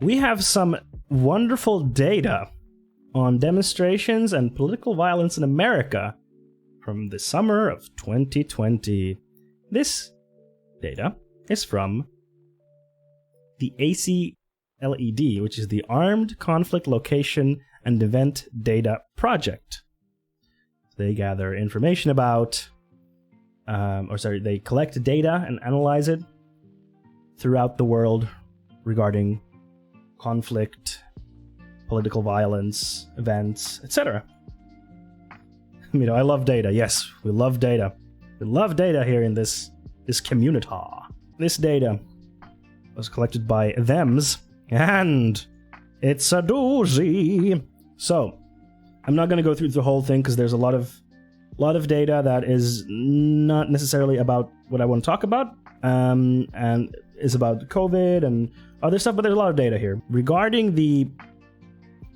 we have some wonderful data on demonstrations and political violence in America from the summer of 2020. This data is from the ACLED, which is the Armed Conflict Location and Event Data Project. They gather information about, they collect data and analyze it throughout the world regarding conflict, political violence, events, etc. I love data. Yes, we love data. We love data here in this community. This data was collected by thems, and it's a doozy. So, I'm not going to go through the whole thing because there's a lot of data that is not necessarily about what I want to talk about, and is about COVID and other stuff, but there's a lot of data here. Regarding the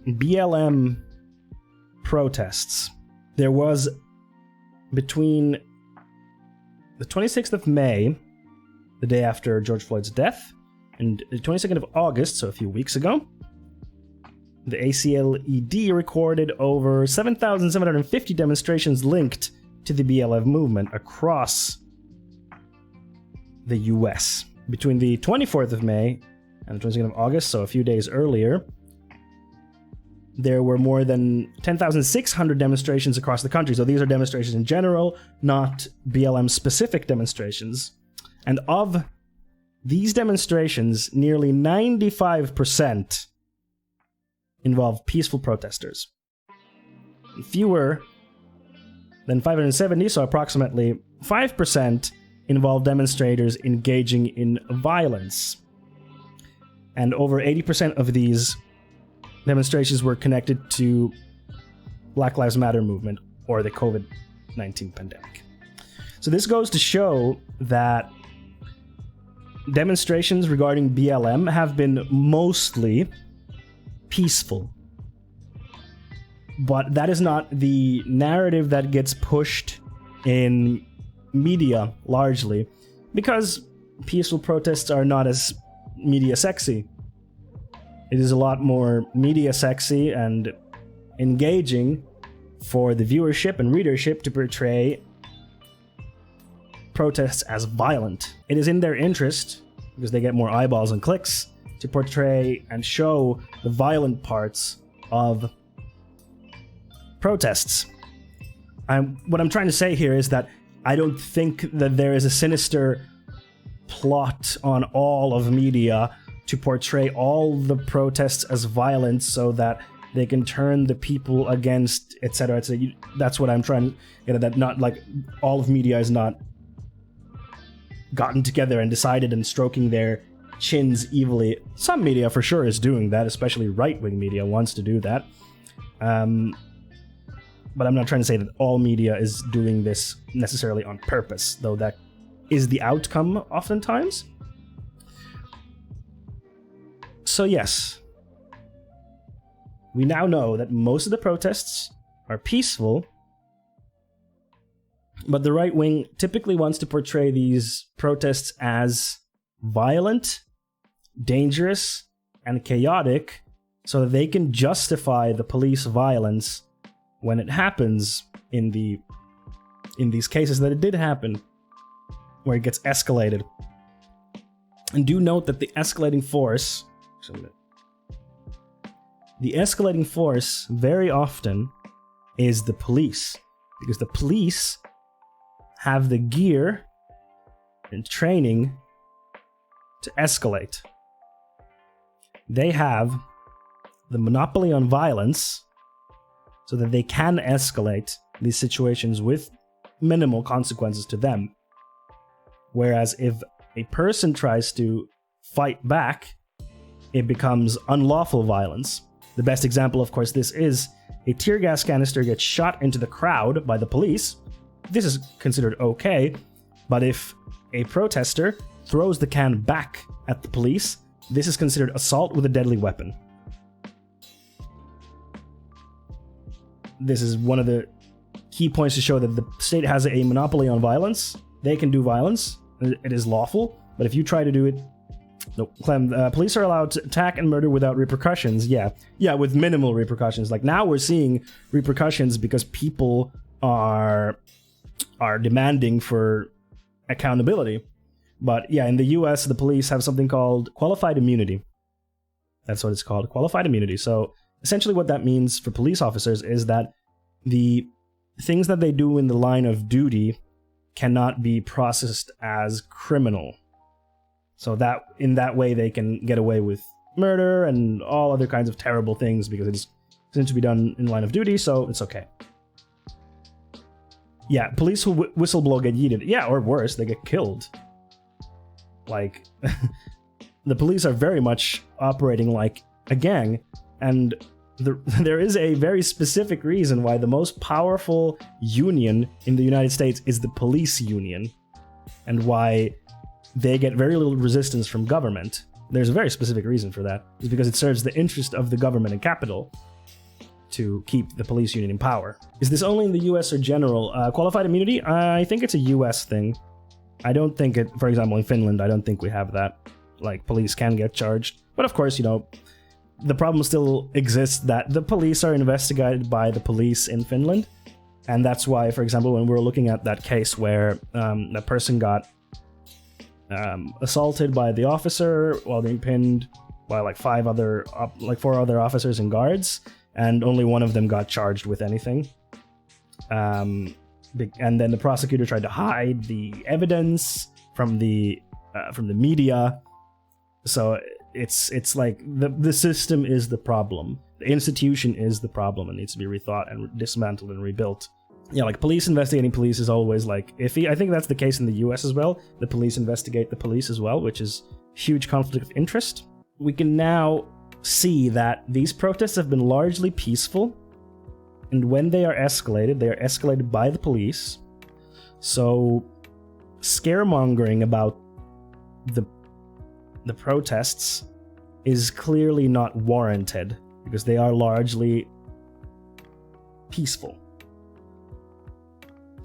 BLM protests, there was between the 26th of May, the day after George Floyd's death, and the 22nd of August, so a few weeks ago, the ACLED recorded over 7,750 demonstrations linked to the BLM movement across the US. Between the 24th of May and the 22nd of August, so a few days earlier, there were more than 10,600 demonstrations across the country. So these are demonstrations in general, not BLM-specific demonstrations. And of these demonstrations, nearly 95% involve peaceful protesters. Fewer than 570, so approximately 5%, involve demonstrators engaging in violence. And over 80% of these demonstrations were connected to Black Lives Matter movement or the COVID-19 pandemic. So this goes to show that demonstrations regarding BLM have been mostly peaceful. But that is not the narrative that gets pushed in media largely, because peaceful protests are not as media sexy. It is a lot more media sexy and engaging for the viewership and readership to portray protests as violent. It is in their interest, because they get more eyeballs and clicks, to portray and show the violent parts of protests. What I'm trying to say here is that I don't think that there is a sinister plot on all of media to portray all the protests as violent so that they can turn the people against, etc. That's what I'm trying to get at, that not like all of media is not gotten together and decided and stroking their chins evilly. Some media for sure is doing that, especially right-wing media wants to do that. But I'm not trying to say that all media is doing this necessarily on purpose, though that is the outcome oftentimes. So yes, we now know that most of the protests are peaceful, but the right wing typically wants to portray these protests as violent, dangerous, and chaotic so that they can justify the police violence when it happens in these cases that it did happen, where it gets escalated. And do note that the escalating force very often is the police, because the police have the gear and training to escalate. They have the monopoly on violence so that they can escalate these situations with minimal consequences to them. Whereas if a person tries to fight back, it becomes unlawful violence. The best example, of course, this is a tear gas canister gets shot into the crowd by the police. This is considered okay, but if a protester throws the can back at the police, this is considered assault with a deadly weapon. This is one of the key points to show that the state has a monopoly on violence. They can do violence. It is lawful. But if you try to do it Nope. Clem, police are allowed to attack and murder without repercussions. Yeah, with minimal repercussions. Like now we're seeing repercussions because people are demanding for accountability. But yeah, in the US, the police have something called qualified immunity. That's what it's called, qualified immunity. So essentially what that means for police officers is that the things that they do in the line of duty cannot be processed as criminal. So that in that way they can get away with murder and all other kinds of terrible things because it's going to be done in line of duty, so it's okay. Yeah, police who whistleblow get yeeted. Yeah, or worse, they get killed. Like, the police are very much operating like a gang, and there is a very specific reason why the most powerful union in the United States is the police union, and why they get very little resistance from government. There's a very specific reason for that. It's because it serves the interest of the government and capital to keep the police union in power. Is this only in the US or general? Qualified immunity? I think it's a US thing. I don't think it, for example, in Finland, I don't think we have that. Like, police can get charged. But of course, the problem still exists that the police are investigated by the police in Finland. And that's why, for example, when we were looking at that case where that person got assaulted by the officer while being pinned by like four other officers and guards, and only one of them got charged with anything. And then the prosecutor tried to hide the evidence from the media. So it's like the system is the problem. The institution is the problem and needs to be rethought and dismantled and rebuilt. Yeah, like police investigating police is always like iffy. I think that's the case in the US as well. The police investigate the police as well, which is huge conflict of interest. We can now see that these protests have been largely peaceful, and when they are escalated by the police. So scaremongering about the protests is clearly not warranted because they are largely peaceful.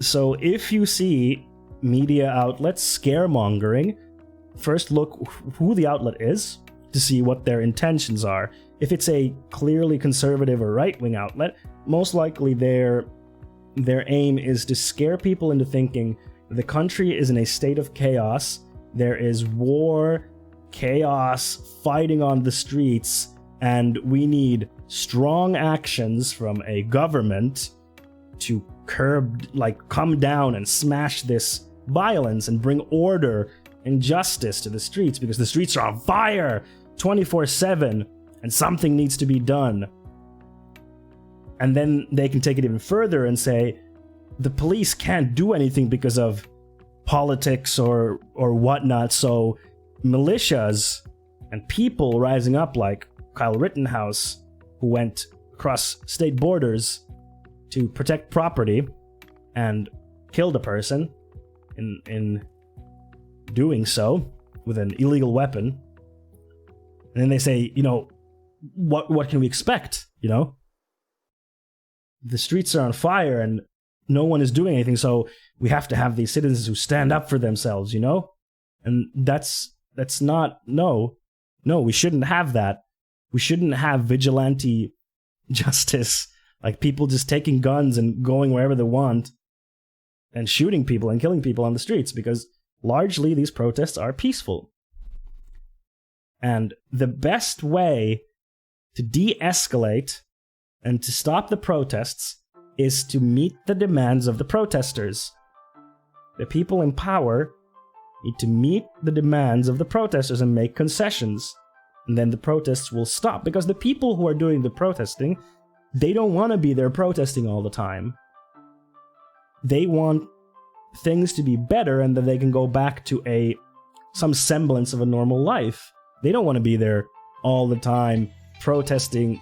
So if you see media outlets scaremongering, first look who the outlet is to see what their intentions are. If it's a clearly conservative or right-wing outlet, most likely their aim is to scare people into thinking the country is in a state of chaos, there is war, chaos, fighting on the streets, and we need strong actions from a government to come down and smash this violence and bring order and justice to the streets because the streets are on fire 24/7 and something needs to be done. And then they can take it even further and say the police can't do anything because of politics or whatnot, so militias and people rising up like Kyle Rittenhouse, who went across state borders to protect property and killed a person in doing so with an illegal weapon. And then they say, what can we expect? The streets are on fire and no one is doing anything, so we have to have these citizens who stand up for themselves, And that's not, no, we shouldn't have that. We shouldn't have vigilante justice, like people just taking guns and going wherever they want and shooting people and killing people on the streets, because largely these protests are peaceful. And the best way to de-escalate and to stop the protests is to meet the demands of the protesters. The people in power need to meet the demands of the protesters and make concessions. And then the protests will stop, because the people who are doing the protesting, they don't want to be there protesting all the time. They want things to be better and that they can go back to some semblance of a normal life. They don't want to be there all the time protesting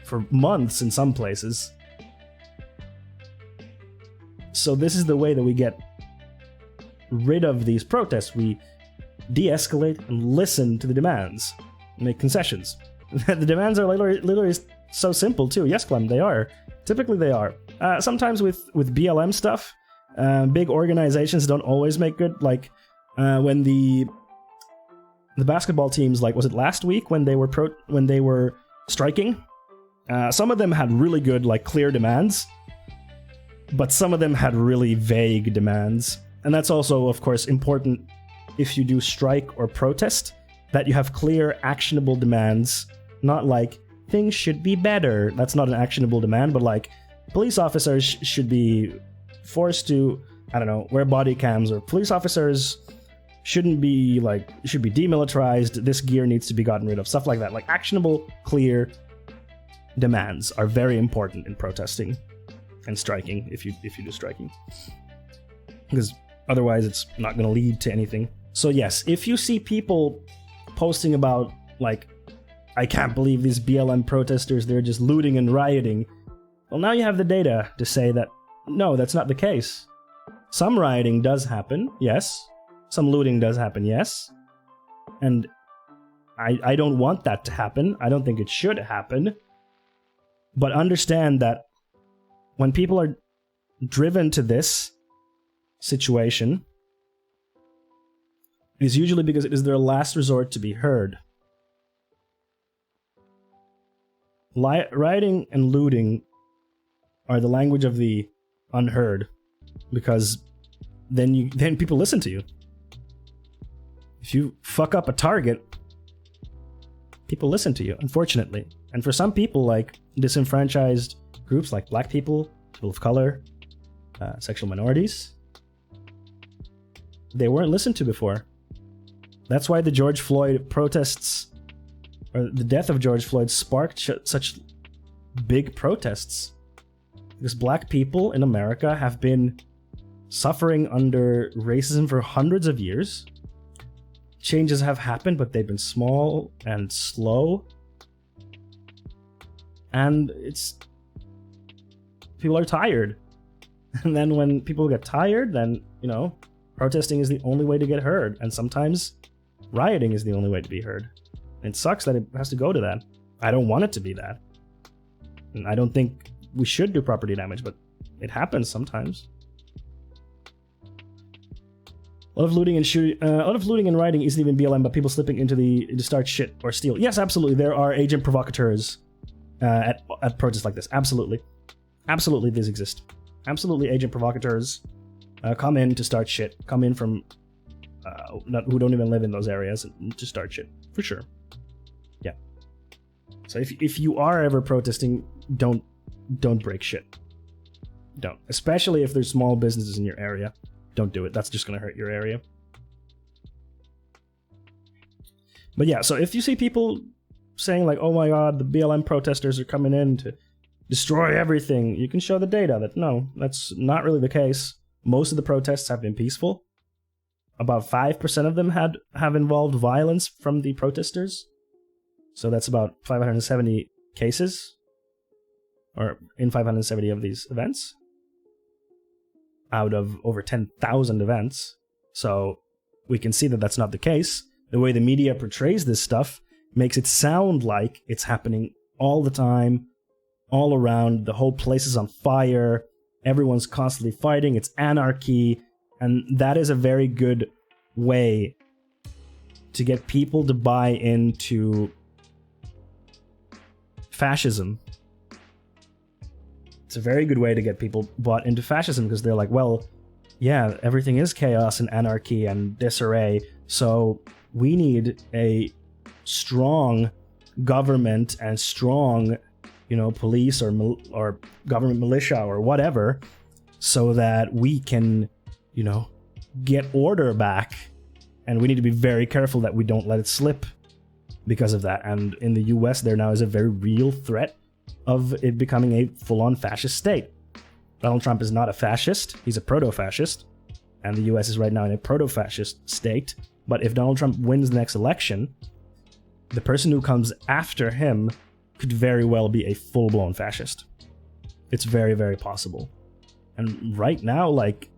for months in some places. So this is the way that we get rid of these protests. We de-escalate and listen to the demands, make concessions. The demands are literally so simple too. Yes, Clem, they are. Typically they are. Sometimes with BLM stuff, big organizations don't always make good. Like when the the basketball teams, like, was it last week when they were striking? Some of them had really good, like, clear demands, but some of them had really vague demands. And that's also, of course, important if you do strike or protest, that you have clear, actionable demands, not like, things should be better. That's not an actionable demand, but like, police officers should be forced to, I don't know, wear body cams, or police officers should be demilitarized, this gear needs to be gotten rid of, stuff like that. Like, actionable, clear demands are very important in protesting and striking, if you do striking. Because otherwise it's not going to lead to anything. So yes, if you see people posting about, like, I can't believe these BLM protesters, they're just looting and rioting, well, now you have the data to say that, no, that's not the case. Some rioting does happen, yes. Some looting does happen, yes. And I don't want that to happen. I don't think it should happen. But understand that when people are driven to this situation, it is usually because it is their last resort to be heard. Rioting and looting are the language of the unheard, because then people listen to you. If you fuck up a target, people listen to you, unfortunately. And for some people, like disenfranchised groups like black people, people of color, sexual minorities, they weren't listened to before. That's why the George Floyd protests, or the death of George Floyd, sparked such big protests. Because black people in America have been suffering under racism for hundreds of years. Changes have happened, but they've been small and slow. And people are tired. And then when people get tired, then, protesting is the only way to get heard. And sometimes rioting is the only way to be heard. It sucks that it has to go to that. I don't want it to be that. And I don't think we should do property damage, but it happens sometimes. A lot of looting and rioting isn't even BLM, but people slipping into to start shit or steal. Yes, absolutely. There are agent provocateurs at protests like this. Absolutely. Absolutely, these exist. Absolutely, agent provocateurs come in to start shit. Come in from who don't even live in those areas to start shit. For sure. Yeah. So if you are ever protesting, don't break shit. Don't. Especially if there's small businesses in your area. Don't do it. That's just going to hurt your area. But yeah, so if you see people saying like, oh my god, the BLM protesters are coming in to destroy everything, you can show the data that no, that's not really the case. Most of the protests have been peaceful. About 5% of them have involved violence from the protesters. So that's about 570 cases, or in 570 of these events, out of over 10,000 events. So we can see that that's not the case. The way the media portrays this stuff makes it sound like it's happening all the time, all around. The whole place is on fire. Everyone's constantly fighting. It's anarchy. And that is a very good way to get people to buy into fascism. It's a very good way to get people bought into fascism, because they're like, well, yeah, everything is chaos and anarchy and disarray, so we need a strong government and strong, police or government militia or whatever, so that we can, get order back. And we need to be very careful that we don't let it slip because of that. And in the US, there now is a very real threat of it becoming a full-on fascist state. Donald Trump is not a fascist, he's a proto-fascist, and the US is right now in a proto-fascist state. But if Donald Trump wins the next election, the person who comes after him could very well be a full-blown fascist. It's very, very possible. And right now, like,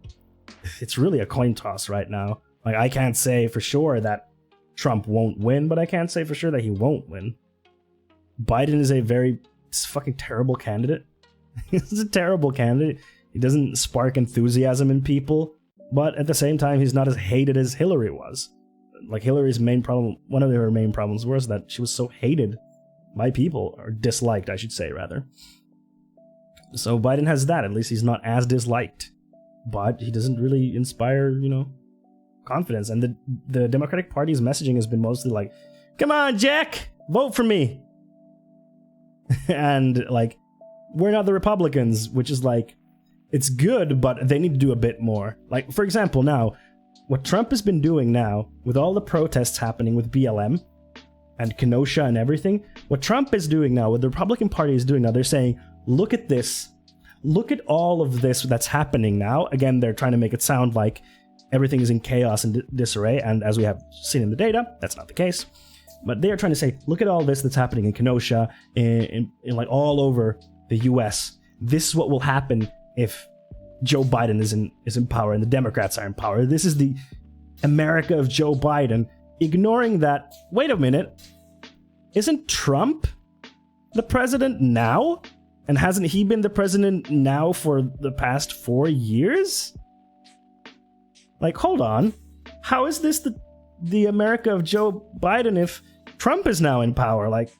it's really a coin toss right now. Like, I can't say for sure that Trump won't win, but I can't say for sure that he won't win. Biden is a very fucking terrible candidate. He's a terrible candidate. He doesn't spark enthusiasm in people, but at the same time, he's not as hated as Hillary was. like Hillary's main problem, one of her main problems was that she was so hated by people, or disliked, I should say, rather. So Biden has that. At least he's not as disliked, but he doesn't really inspire, confidence. And the Democratic Party's messaging has been mostly like, "Come on, Jack, vote for me," and like, "We're not the Republicans," which is like, it's good, but they need to do a bit more. Like, for example, now, what Trump has been doing now, with all the protests happening with BLM and Kenosha and everything, what Trump is doing now, what the Republican Party is doing now, they're saying, look at this. Look at all of this that's happening now. Again, they're trying to make it sound like everything is in chaos and disarray, and as we have seen in the data, that's not the case. But they are trying to say, look at all this that's happening in Kenosha, in like all over the US. This is what will happen if Joe Biden is in power and the Democrats are in power. This is the America of Joe Biden. Ignoring that, wait a minute, isn't Trump the president now? And hasn't he been the president now for the past 4 years? Like, hold on. How is this the America of Joe Biden if Trump is now in power? Like,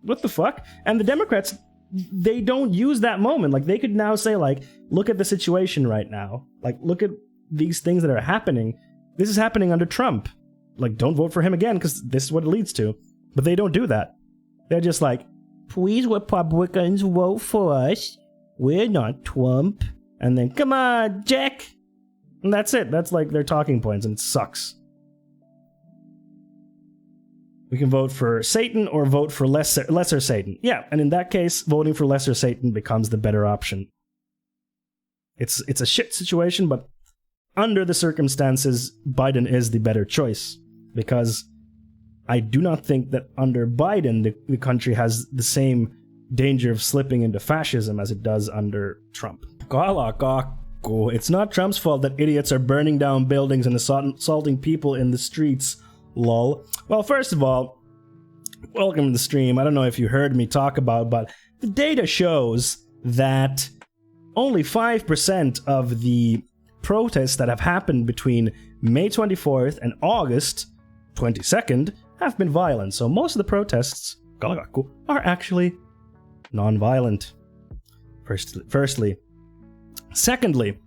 what the fuck? And the Democrats, they don't use that moment. Like, they could now say, like, look at the situation right now. Like, look at these things that are happening. This is happening under Trump. Like, don't vote for him again, because this is what it leads to. But they don't do that. They're just like, please, Republicans, vote for us. We're not Trump. And then, come on, Jack. And that's it. That's like their talking points, and it sucks. We can vote for Satan or vote for lesser Satan. Yeah, and in that case, voting for lesser Satan becomes the better option. It's a shit situation, but under the circumstances, Biden is the better choice. Because I do not think that under Biden, the country has the same danger of slipping into fascism as it does under Trump. It's not Trump's fault that idiots are burning down buildings and assaulting people in the streets. Lol. Well, first of all, welcome to the stream. I don't know if you heard me talk about, but the data shows that only 5% of the protests that have happened between May 24th and August 22nd have been violent. So most of the protests are actually non-violent. Firstly. Secondly,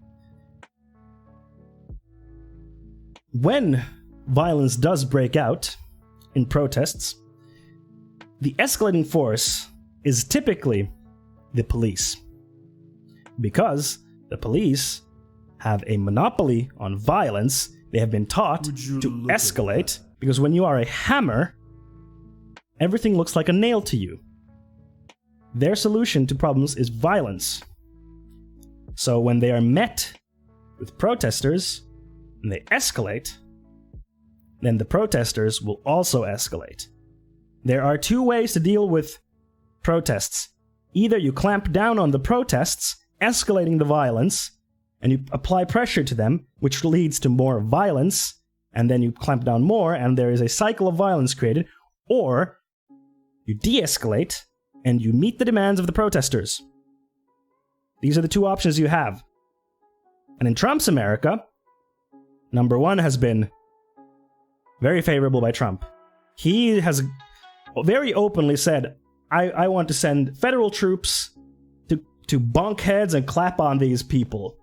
when violence does break out in protests, the escalating force is typically the police. Because the police have a monopoly on violence, they have been taught to escalate, because when you are a hammer, everything looks like a nail to you. Their solution to problems is violence. So when they are met with protesters and they escalate, then the protesters will also escalate. There are two ways to deal with protests. Either you clamp down on the protests, escalating the violence, and you apply pressure to them, which leads to more violence, and then you clamp down more, and there is a cycle of violence created, or you de-escalate, and you meet the demands of the protesters. These are the two options you have. And in Trump's America, number one has been very favorable by Trump. He has very openly said, I want to send federal troops to bonk heads and clap on these people.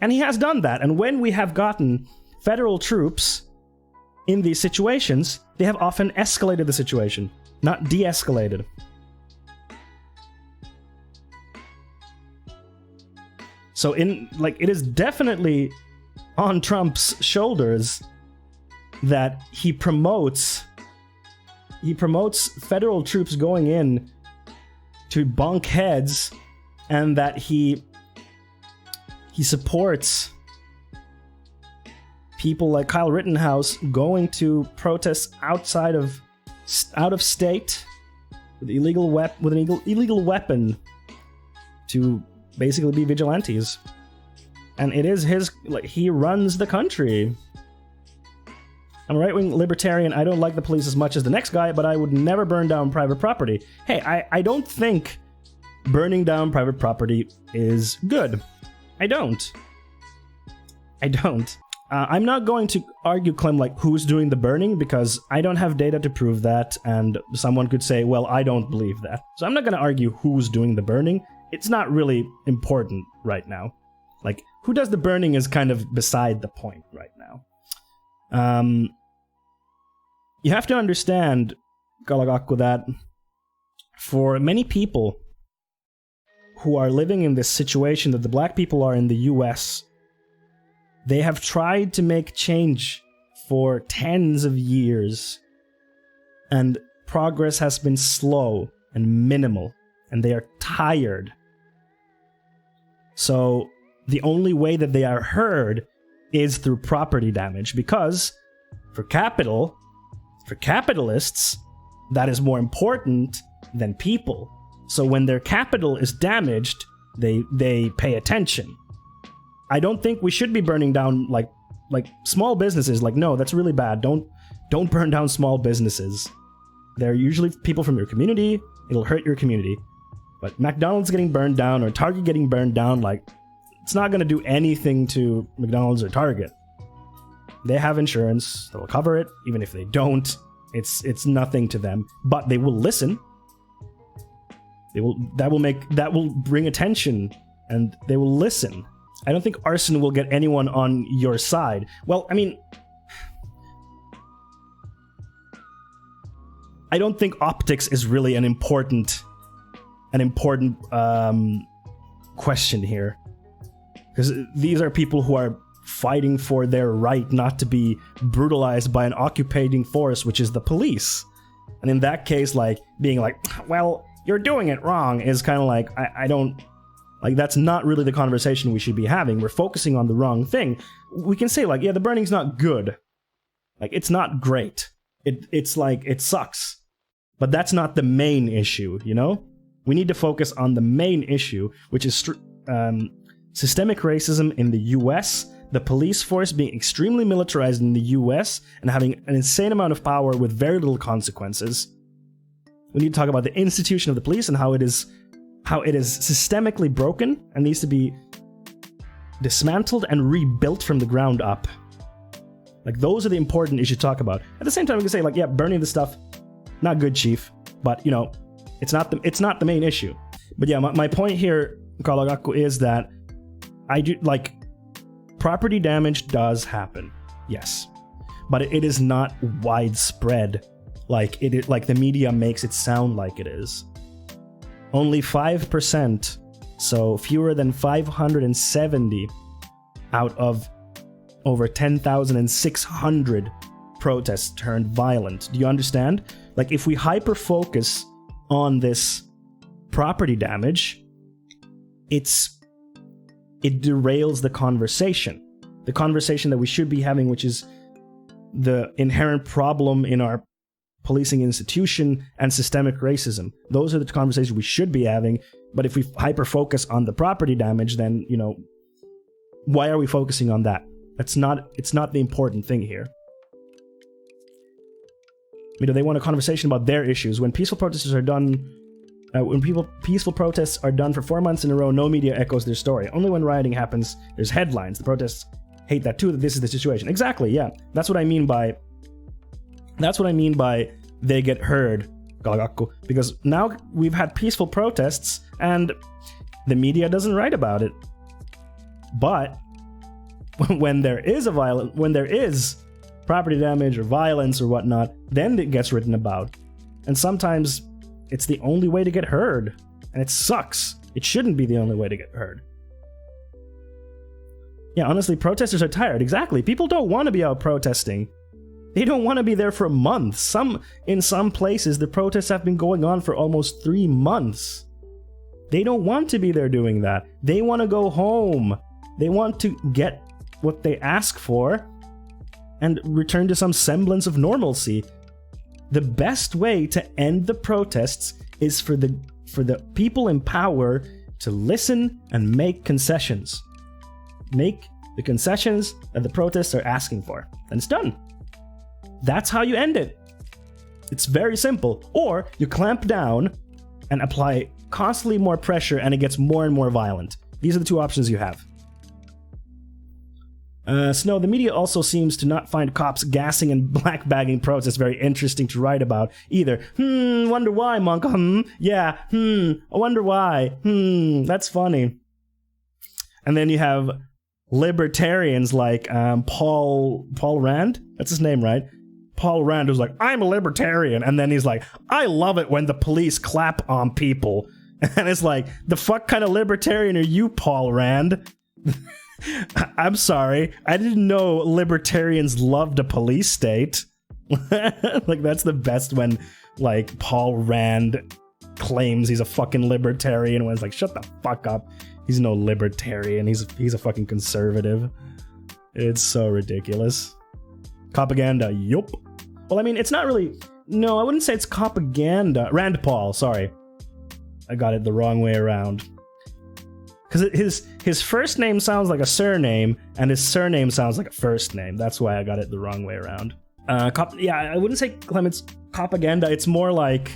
And he has done that. And when we have gotten federal troops in these situations, they have often escalated the situation, not de-escalated. So it is definitely on Trump's shoulders that he promotes federal troops going in to bonk heads, and that he supports people like Kyle Rittenhouse going to protests out of state with an illegal weapon to basically be vigilantes. And it is he runs the country. I'm a right-wing libertarian. I don't like the police as much as the next guy, but I would never burn down private property. Hey, I don't think burning down private property is good. I don't. I'm not going to argue, Clem, like who's doing the burning, because I don't have data to prove that, and someone could say, well, I don't believe that. So I'm not going to argue who's doing the burning. It's not really important right now. Like, who does the burning is kind of beside the point right now. You have to understand, Kalagakko, that for many people who are living in this situation that the black people are in the US, they have tried to make change for tens of years, and progress has been slow and minimal, and they are tired. So the only way that they are heard is through property damage, because for capitalists, that is more important than people. So when their capital is damaged, they pay attention. I don't think we should be burning down like small businesses. Like, no, that's really bad. Don't burn down small businesses. They're usually people from your community. It'll hurt your community. But McDonald's getting burned down or Target getting burned down, like, it's not going to do anything to McDonald's or Target. They have insurance that will cover it. Even if they don't, it's nothing to them. But they will listen. That will bring attention, and they will listen. I don't think arson will get anyone on your side. Well, I mean, I don't think optics is really an important question here, because these are people who are fighting for their right not to be brutalized by an occupying force, which is the police. And in that case, like, being like, well, you're doing it wrong, is kind of like, I don't... Like, that's not really the conversation we should be having. We're focusing on the wrong thing. We can say, like, yeah, the burning's not good. Like, it's not great. It's like, it sucks. But that's not the main issue, you know? We need to focus on the main issue, which is systemic racism in the US, the police force being extremely militarized in the US, and having an insane amount of power with very little consequences. We need to talk about the institution of the police and how it is systemically broken and needs to be dismantled and rebuilt from the ground up. Like, those are the important issues to talk about. At the same time, we can say, like, yeah, burning the stuff, not good, chief, but, you know, it's not the main issue. But yeah, my point here, Kalagakko, is that I do, like, property damage does happen, yes, but it is not widespread like the media makes it sound like it is. Only 5%, so fewer than 570 out of over 10,600 protests turned violent. Do you understand? Like, if we hyper-focus on this property damage, it derails the conversation. The conversation that we should be having, which is the inherent problem in our policing institution and systemic racism. Those are the conversations we should be having. But if we hyper-focus on the property damage, then, you know, why are we focusing on that? It's not the important thing here. You know, they want a conversation about their issues. When peaceful protests are done, peaceful protests are done for 4 months in a row, no media echoes their story. Only when rioting happens, there's headlines. The protests hate that too, that this is the situation. Exactly, yeah. That's what I mean by they get heard, Kalagakko, because now we've had peaceful protests and the media doesn't write about it. But when there is property damage or violence or whatnot, then it gets written about. And sometimes it's the only way to get heard, and it sucks. It shouldn't be the only way to get heard. Yeah, honestly, protesters are tired. Exactly. People don't want to be out protesting. They don't want to be there for months. In some places, the protests have been going on for almost 3 months. They don't want to be there doing that. They want to go home. They want to get what they ask for and return to some semblance of normalcy. The best way to end the protests is for the people in power to listen and make concessions. Make the concessions that the protests are asking for. And it's done. That's how you end it. It's very simple. Or you clamp down and apply constantly more pressure and it gets more and more violent. These are the two options you have. Snow, the media also seems to not find cops gassing and blackbagging protests very interesting to write about either. Wonder why, Monk? Yeah, I wonder why. That's funny. And then you have libertarians like Paul Rand. That's his name, right? Paul Rand, who's like, I'm a libertarian. And then he's like, I love it when the police clap on people. And it's like, the fuck kind of libertarian are you, Paul Rand? I'm sorry. I didn't know libertarians loved a police state. Like, that's the best when, like, Paul Rand claims he's a fucking libertarian when it's like, shut the fuck up. He's no libertarian. He's a fucking conservative. It's so ridiculous. Propaganda, yup. Well, I mean, it's not really... No, I wouldn't say it's propaganda. Rand Paul, sorry. I got it the wrong way around. Because his first name sounds like a surname, and his surname sounds like a first name. That's why I got it the wrong way around. Yeah, I wouldn't say, Clem, it's propaganda. It's more like...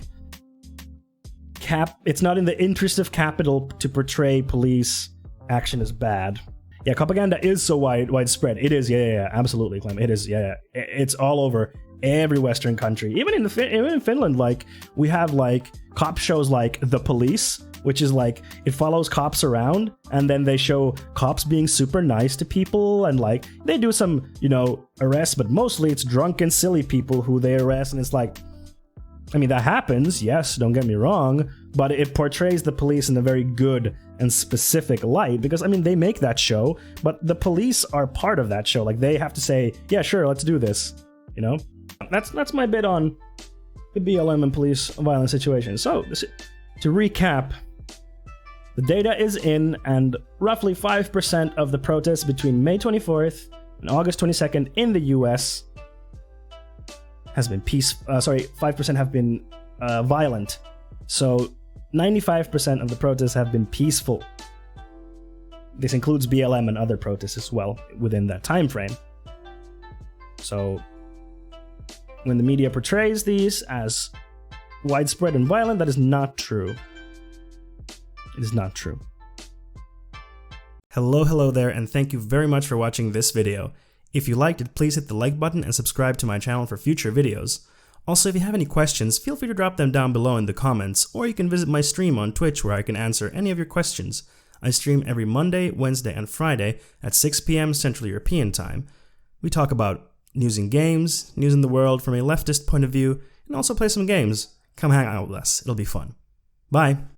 It's not in the interest of capital to portray police action as bad. Yeah, propaganda is so widespread. It is, yeah, absolutely, Clem. It is, yeah. It's all over every Western country. Even in Finland, like, we have, like, cop shows like The Police, which is, like, it follows cops around, and then they show cops being super nice to people, and, like, they do some, arrests, but mostly it's drunken, silly people who they arrest, and it's like, I mean, that happens, yes, don't get me wrong, but it portrays the police in a very good and specific light, because, I mean, they make that show, but the police are part of that show. Like, they have to say, yeah, sure, let's do this, That's my bit on the BLM and police violence situation. So, to recap, the data is in, and roughly 5% of the protests between May 24th and August 22nd in the US has been 5% have been violent. So 95% of the protests have been peaceful. This includes BLM and other protests as well within that time frame. So when the media portrays these as widespread and violent, that is not true. It is not true. Hello there, and thank you very much for watching this video. If you liked it, please hit the like button and subscribe to my channel for future videos. Also, if you have any questions, feel free to drop them down below in the comments, or you can visit my stream on Twitch where I can answer any of your questions. I stream every Monday, Wednesday, and Friday at 6 PM Central European Time. We talk about news in games, news in the world from a leftist point of view, and also play some games. Come hang out with us, it'll be fun. Bye!